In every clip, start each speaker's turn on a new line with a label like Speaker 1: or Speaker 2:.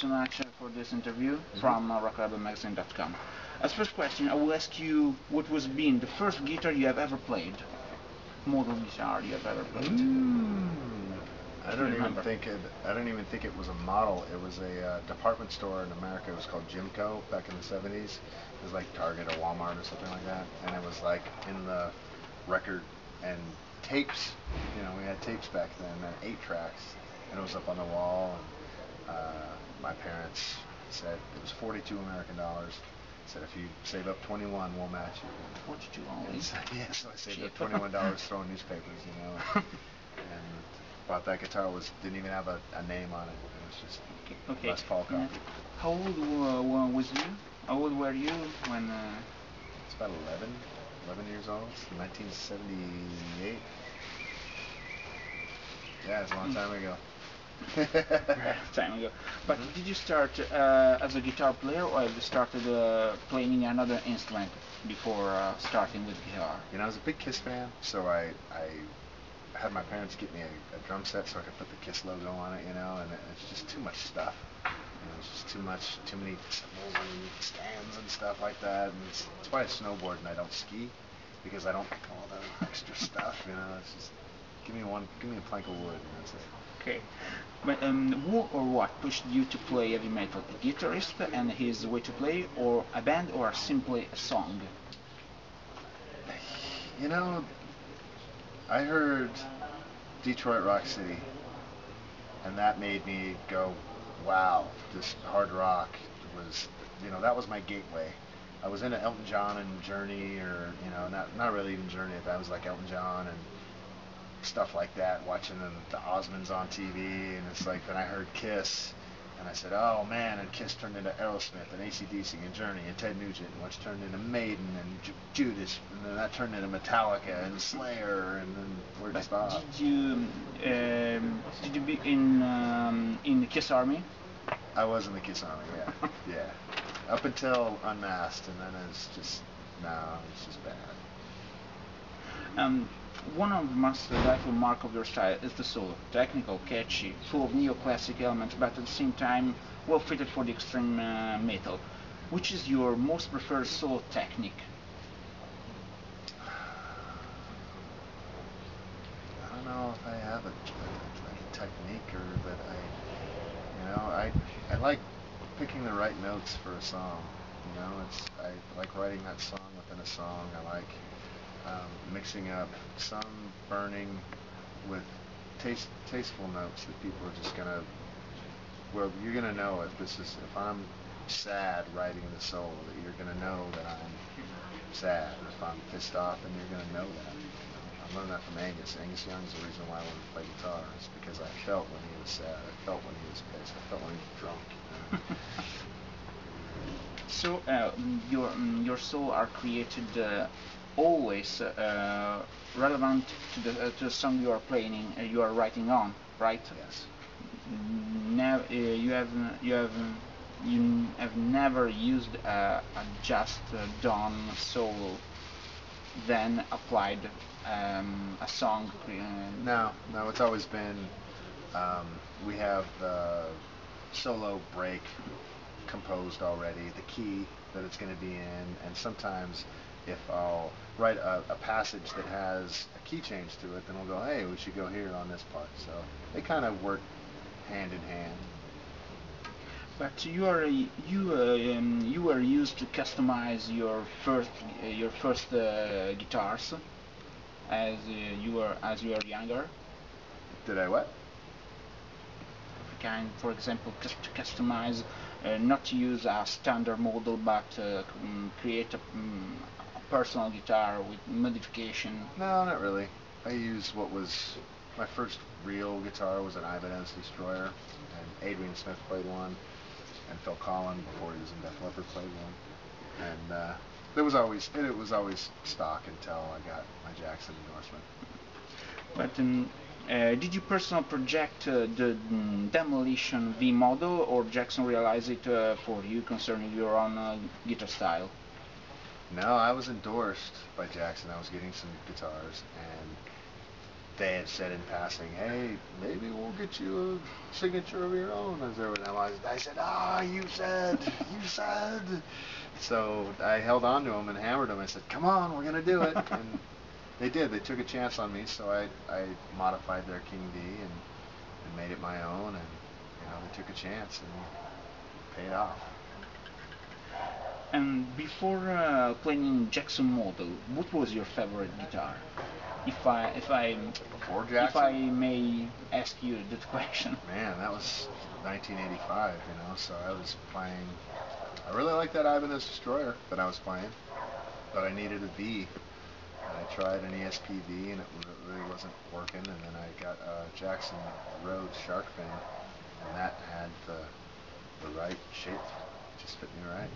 Speaker 1: So much for this interview from rockrebelmagazine.com. As first question, I will ask you what was been the first guitar you have ever played, model guitar you have ever played.
Speaker 2: I don't even think it. I don't even think it was a model. It was a department store in America. It was called Jimco back in the '70s. It was like Target or Walmart or something like that. And it was like in the record and tapes. You know, we had tapes back then, and 8 tracks, and it was up on the wall. And my parents said it was 42 American dollars. Said if you save up 21, we'll match you.
Speaker 1: 42 only.
Speaker 2: So, yeah, so I saved up $21 throwing newspapers, you know, and bought that guitar. Didn't even have a name on it. It was just
Speaker 1: Okay.
Speaker 2: Les Paul copy.
Speaker 1: How old was you? How old were you when?
Speaker 2: It's about 11 years old. 1978. Yeah, it's a long time ago.
Speaker 1: Time ago. But did you start as a guitar player, or have you started playing another instrument before starting with guitar?
Speaker 2: You know, I was a big Kiss fan, so I had my parents get me a drum set so I could put the Kiss logo on it, you know, and it's just too much stuff. You know, it's just too many cymbals and stands and stuff like that. And it's why I snowboard and I don't ski, because I don't pick all that extra stuff, you know. It's just give me a plank of wood, and that's it.
Speaker 1: Okay. But who or what pushed you to play heavy metal? A guitarist and his way to play, or a band, or simply a song?
Speaker 2: You know, I heard Detroit Rock City, and that made me go, wow, this hard rock was, you know, that was my gateway. I was into Elton John and Journey, or, you know, not really even Journey, but I was like Elton John and stuff like that, watching the Osmonds on TV, and it's like, then I heard Kiss, and I said, oh man, and Kiss turned into Aerosmith, and AC/DC, and Journey, and Ted Nugent, which turned into Maiden, and Judas, and then that turned into Metallica, and Slayer, and then where'd you stop?
Speaker 1: Did you be in the Kiss Army?
Speaker 2: I was in the Kiss Army, yeah. Yeah. Up until Unmasked, and then it's just, no, it's just bad.
Speaker 1: One of the most delightful marks of your style is the solo. Technical, catchy, full of neoclassic elements, but at the same time well fitted for the extreme metal. Which is your most preferred solo technique?
Speaker 2: I don't know if I have a technique, or that I like picking the right notes for a song. You know, I like writing that song within a song. I like mixing up some burning with tasteful notes that people are just gonna. Well, you're gonna know if I'm sad writing the solo, that you're gonna know that I'm sad. If I'm pissed off, then you're gonna know that. I learned that from Angus. Angus Young's the reason why I wanted to play guitar. It's because I felt when he was sad. I felt when he was pissed. I felt when he was drunk. You know?
Speaker 1: So your solo are created always relevant to the song you are playing, you are writing on, right?
Speaker 2: Yes.
Speaker 1: You have never used a just done solo, then applied a song.
Speaker 2: No, it's always been. We have the solo break composed already, the key that it's going to be in, and sometimes if I'll write a passage that has a key change to it, then we'll go, hey, we should go here on this part. So they kind of work hand in hand.
Speaker 1: But you were used to customize your first guitars as you were younger.
Speaker 2: Did I what?
Speaker 1: For example, to customize, not to use a standard model, but create a personal guitar with modification.
Speaker 2: No, not really. I used what was my first real guitar was an Ibanez Destroyer, and Adrian Smith played one, and Phil Collin, before he was in Def Leppard, played one, and it was always stock until I got my Jackson endorsement.
Speaker 1: But did you personally project the Demolition V model, or Jackson realized it for you concerning your own guitar style?
Speaker 2: No, I was endorsed by Jackson. I was getting some guitars, and they had said in passing, hey, maybe we'll get you a signature of your own. I said, you said. So I held on to them and hammered them. I said, come on, we're going to do it. And they did. They took a chance on me, so I modified their King D and made it my own. And, they took a chance and paid off.
Speaker 1: And before playing Jackson model, what was your favorite guitar? If I may ask you that question.
Speaker 2: Man, that was 1985, so I was playing. I really liked that Ibanez Destroyer that I was playing, but I needed a V. And I tried an ESP V, and it really wasn't working. And then I got a Jackson Rhodes Shark Fin, and that had the right shape. It just fit me right.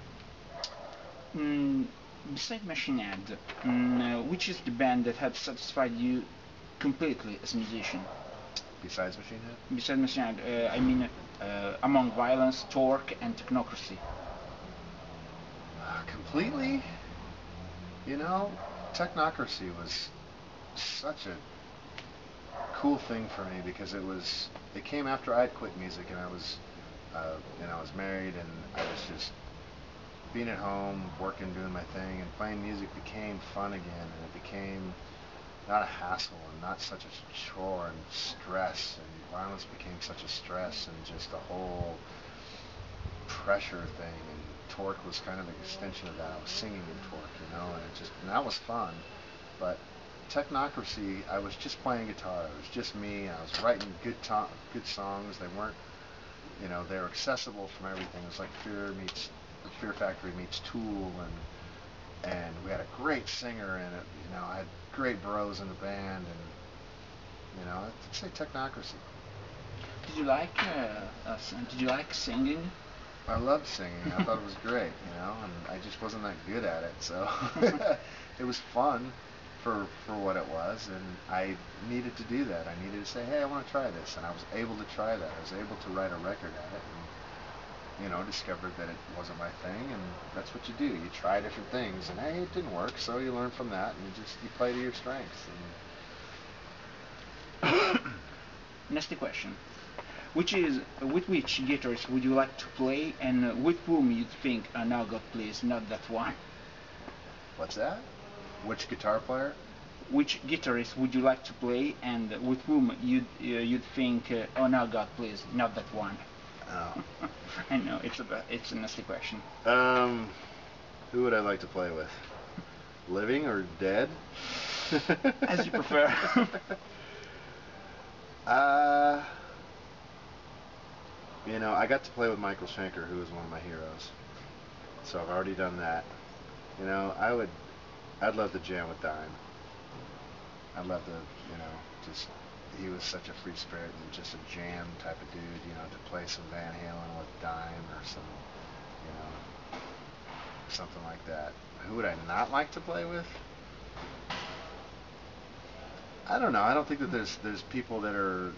Speaker 1: Besides Machine Head, which is the band that had satisfied you completely as a musician?
Speaker 2: Besides Machine Head?
Speaker 1: Besides Machine Head, I mean among Violence, Torque, and Technocracy.
Speaker 2: Completely? Technocracy was such a cool thing for me because it came after I'd quit music and I was married and I was just being at home, working, doing my thing, and playing music became fun again, and it became not a hassle and not such a chore and stress, and Violence became such a stress and just a whole pressure thing, and Torque was kind of an extension of that. I was singing in Torque, and that was fun, but Technocracy, I was just playing guitar, it was just me, and I was writing good songs. They weren't, they were accessible from everything. It was like Fear Factory meets Tool, and we had a great singer in it. I had great bros in the band, and I'd say Technocracy.
Speaker 1: Did you like singing?
Speaker 2: I loved singing. I thought it was great, and I just wasn't that good at it, so it was fun for what it was, and I needed to do that. I needed to say, hey, I want to try this, and I was able to try that. I was able to write a record at it, and discovered that it wasn't my thing, and that's what you do. You try different things, and hey, it didn't work, so you learn from that, and you play to your strengths.
Speaker 1: Next question. With which guitarist would you like to play, and with whom you think, now God please, not that one?
Speaker 2: What's that? Which guitar player?
Speaker 1: Which guitarist would you like to play, and with whom you'd think, oh now God please, not that one?
Speaker 2: Oh.
Speaker 1: I know, it's a nasty question.
Speaker 2: Who would I like to play with? Living or dead?
Speaker 1: As you prefer.
Speaker 2: I got to play with Michael Schenker, who was one of my heroes. So I've already done that. I'd love to jam with Dime. I'd love to, he was such a free spirit and just a jam type of dude, to play some Van Halen with Dime or something like that. Who would I not like to play with? I don't know. I don't think that there's people that are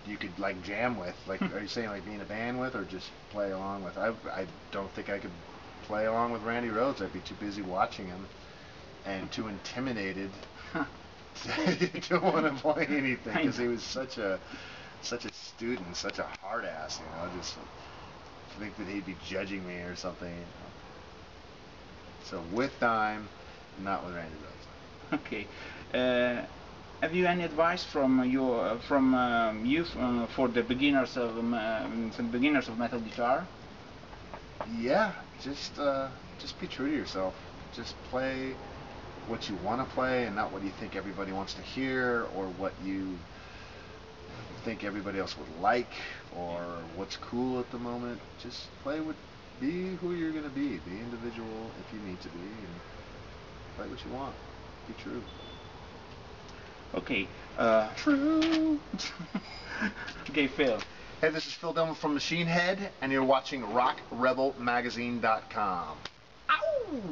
Speaker 2: you could like jam with. Like, are you saying like be in a band with or just play along with? I don't think I could play along with Randy Rhoads. I'd be too busy watching him and too intimidated to want to play anything because he was such a student, such a hard ass. Just think that he'd be judging me or something. So with Dime, not with Randy Rhoads.
Speaker 1: Okay. Have you any advice from you for the beginners of metal guitar?
Speaker 2: Yeah, just be true to yourself. Just play what you want to play and not what you think everybody wants to hear or what you think everybody else would like or what's cool at the moment. Just be who you're going to be. Be individual if you need to be, and play what you want. Be true.
Speaker 1: Okay. True. Okay, Phil.
Speaker 2: Hey, this is Phil Demmel from Machine Head, and you're watching RockRebelMagazine.com. Ow!